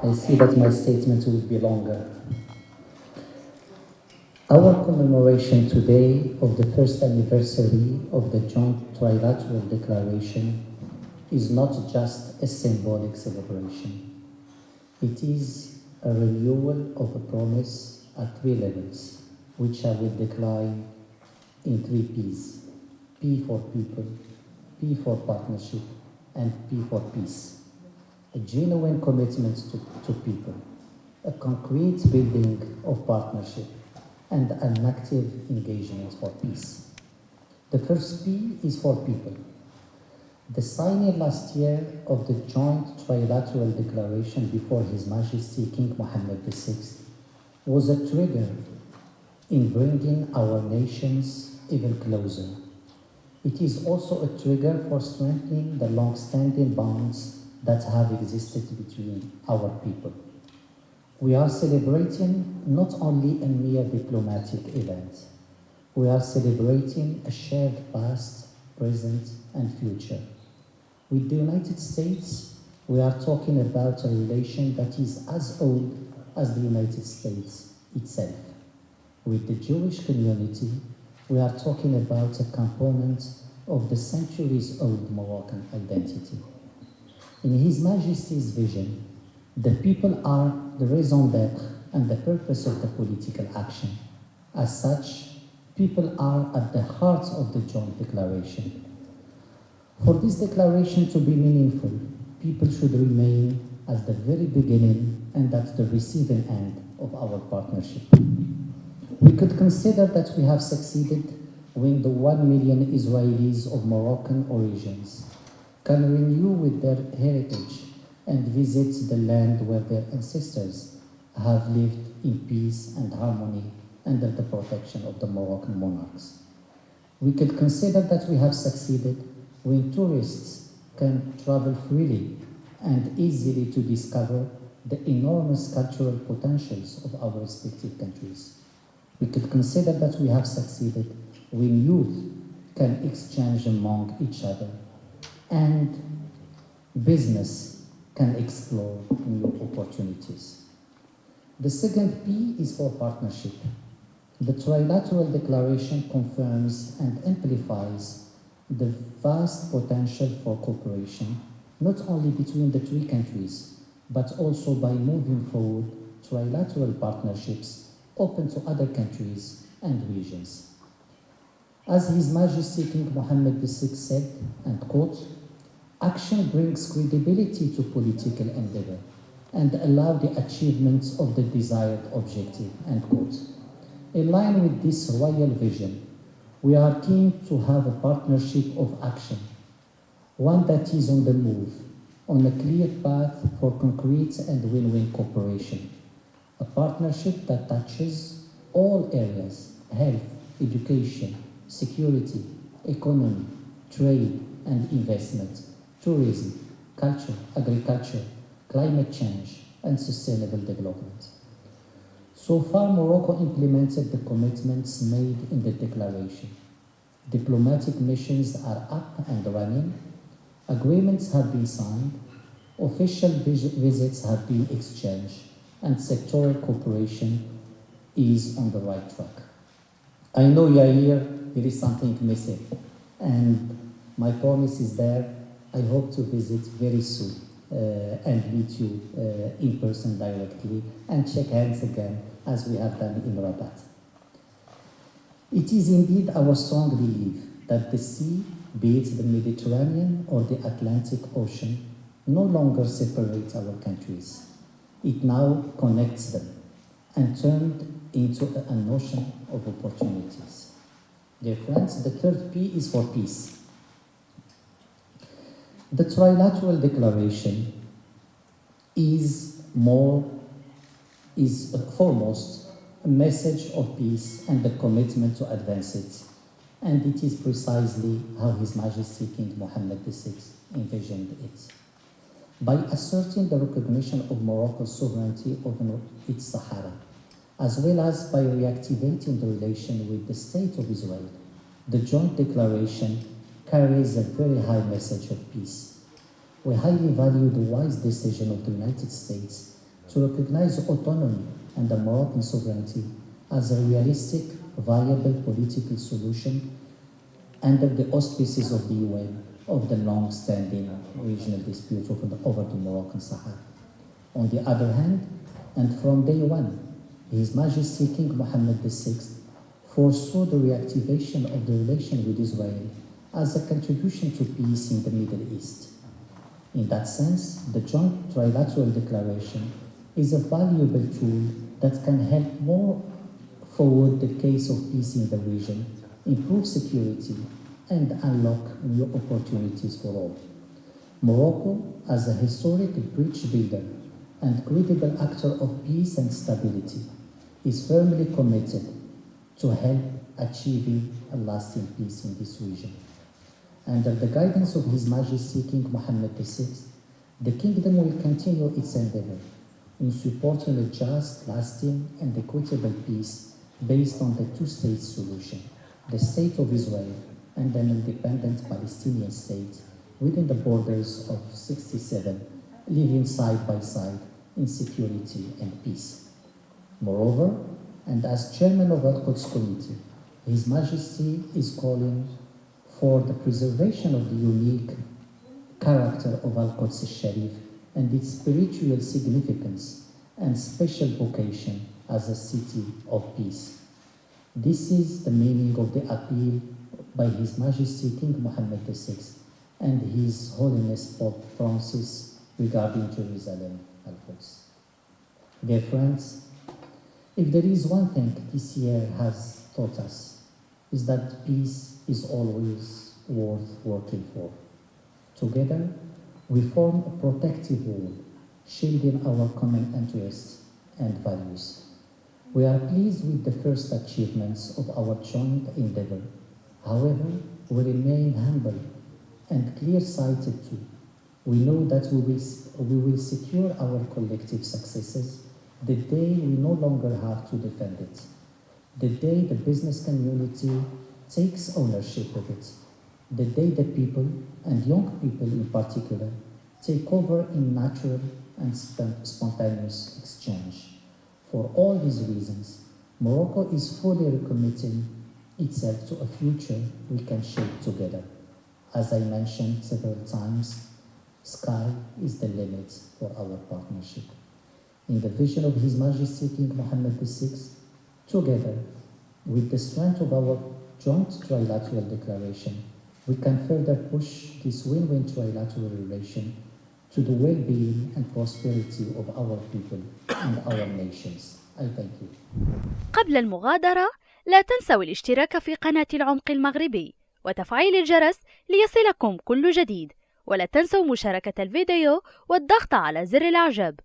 I see that my statement will be longer. Our commemoration today of the first anniversary of the Joint Trilateral Declaration is not just a symbolic celebration. It is a renewal of a promise at three levels, which I will decline in three P's. P for people, P for partnership, and P for peace. A genuine commitment to people, a concrete building of partnership, and an active engagement for peace. The first P is for people. The signing last year of the Joint Trilateral Declaration before His Majesty King Mohammed VI was a trigger in bringing our nations even closer. It is also a trigger for strengthening the long-standing bonds that have existed between our people. We are celebrating not only a mere diplomatic event, we are celebrating a shared past, present, and future. With the United States, we are talking about a relation that is as old as the United States itself. With the Jewish community, we are talking about a component of the centuries-old Moroccan identity. In His Majesty's vision, the people are the raison d'être and the purpose of the political action. As such, people are at the heart of the joint declaration. For this declaration to be meaningful, people should remain at the very beginning and at the receiving end of our partnership. We could consider that we have succeeded when the 1 million Israelis of Moroccan origins can renew with their heritage and visit the land where their ancestors have lived in peace and harmony under the protection of the Moroccan monarchs. We could consider that we have succeeded when tourists can travel freely and easily to discover the enormous cultural potentials of our respective countries. We could consider that we have succeeded when youth can exchange among each other and business can explore new opportunities. The second P is for partnership. The Trilateral Declaration confirms and amplifies the vast potential for cooperation, not only between the three countries, but also by moving forward trilateral partnerships open to other countries and regions. As His Majesty King Mohammed VI said, and quote, "Action brings credibility to political endeavor and allow the achievement of the desired objective," end quote. In line with this royal vision, we are keen to have a partnership of action, one that is on the move, on a clear path for concrete and win-win cooperation, a partnership that touches all areas: health, education, security, economy, trade and investment, tourism, culture, agriculture, climate change, and sustainable development. So far, Morocco implemented the commitments made in the declaration. Diplomatic missions are up and running, agreements have been signed, official visits have been exchanged, and sectoral cooperation is on the right track. I know Yair, there is something missing, and my promise is there. I hope to visit very soon and meet you in person directly and shake hands again as we have done in Rabat. It is indeed our strong belief that the sea, be it the Mediterranean or the Atlantic Ocean, no longer separates our countries. It now connects them and turned into an ocean of opportunities. Dear friends, the third P is for peace. The Trilateral Declaration is foremost a message of peace and a commitment to advance it. And it is precisely how His Majesty King Mohammed VI envisioned it. By asserting the recognition of Morocco's sovereignty over its Sahara, as well as by reactivating the relation with the State of Israel, the joint declaration carries a very high message of peace. We highly value the wise decision of the United States to recognize autonomy and the Moroccan sovereignty as a realistic, viable political solution under the auspices of the UN of the long-standing regional dispute over the Moroccan Sahara. On the other hand, and from day one, His Majesty King Mohammed VI foresaw the reactivation of the relation with Israel as a contribution to peace in the Middle East. In that sense, the Joint Trilateral Declaration is a valuable tool that can help more forward the case of peace in the region, improve security, and unlock new opportunities for all. Morocco, as a historic bridge builder and credible actor of peace and stability, is firmly committed to help achieving a lasting peace in this region. Under the guidance of His Majesty King Mohammed VI, the Kingdom will continue its endeavor in supporting a just, lasting, and equitable peace based on the two-state solution, the State of Israel and an independent Palestinian state within the borders of 67, living side by side in security and peace. Moreover, and as chairman of Al-Quds Committee, His Majesty is calling for the preservation of the unique character of Al-Quds al-Sharif and its spiritual significance and special vocation as a city of peace. This is the meaning of the appeal by His Majesty King Mohammed VI and His Holiness Pope Francis regarding Jerusalem, Al-Quds. Dear friends, if there is one thing this year has taught us, is that peace is always worth working for. Together, we form a protective wall, shielding our common interests and values. We are pleased with the first achievements of our joint endeavor. However, we remain humble and clear-sighted too. We know that we will secure our collective successes the day we no longer have to defend it, the day the business community takes ownership of it, the day the people, and young people in particular, take over in natural and spontaneous exchange. For all these reasons, Morocco is fully recommitting itself to a future we can shape together. As I mentioned several times, sky is the limit for our partnership. In the vision of His Majesty King Mohammed VI, together with the strength of our joint trilateral declaration, we can further push this win-win trilateral relation to the well-being and prosperity of our people and our nations. I thank you. قبل المغادرة، لا تنسوا الاشتراك في قناة العمق المغربي وتفعيل الجرس ليصلكم كل جديد، ولا تنسوا مشاركة الفيديو والضغط على زر الإعجاب.